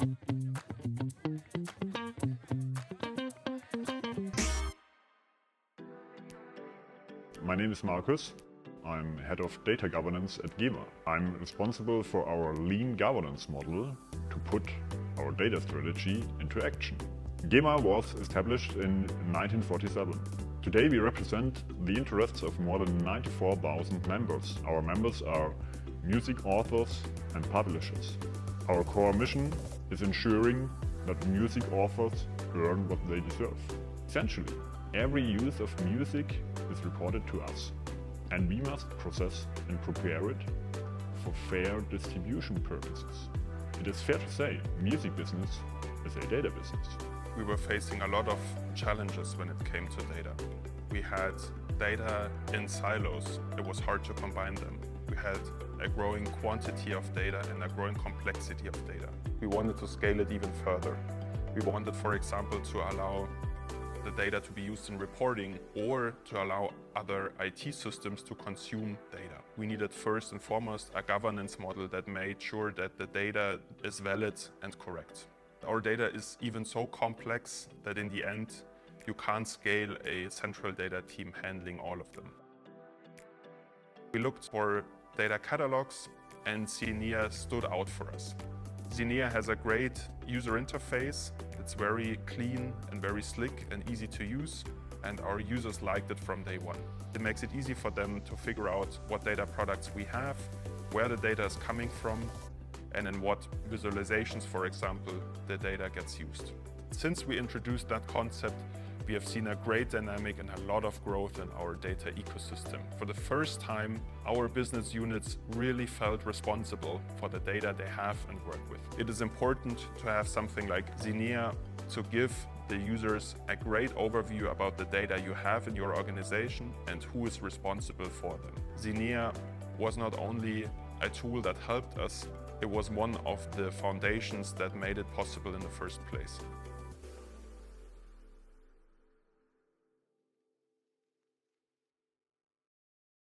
My name is Markus. I'm head of data governance at GEMA. I'm responsible for our lean governance model to put our data strategy into action. GEMA was established in 1947. Today we represent the interests of more than 94,000 members. Our members are music authors and publishers. Our core mission is ensuring that music authors earn what they deserve. Essentially, every use of music is reported to us, and we must process and prepare it for fair distribution purposes. It is fair to say, music business is a data business. We were facing a lot of challenges when it came to data. We had data in silos. It was hard to combine them. We had a growing quantity of data and a growing complexity of data. We wanted to scale it even further. We wanted, for example, to allow the data to be used in reporting or to allow other IT systems to consume data. We needed first and foremost a governance model that made sure that the data is valid and correct. Our data is even so complex that in the end, you can't scale a central data team handling all of them. We looked for data catalogs and Xenia stood out for us. Xenia has a great user interface. It's very clean and very slick and easy to use, and our users liked it from day one. It makes it easy for them to figure out what data products we have, where the data is coming from, and in what visualizations, for example, the data gets used. Since we introduced that concept, we have seen a great dynamic and a lot of growth in our data ecosystem. For the first time, our business units really felt responsible for the data they have and work with. It is important to have something like Xenia to give the users a great overview about the data you have in your organization and who is responsible for them. Xenia was not only a tool that helped us, it was one of the foundations that made it possible in the first place.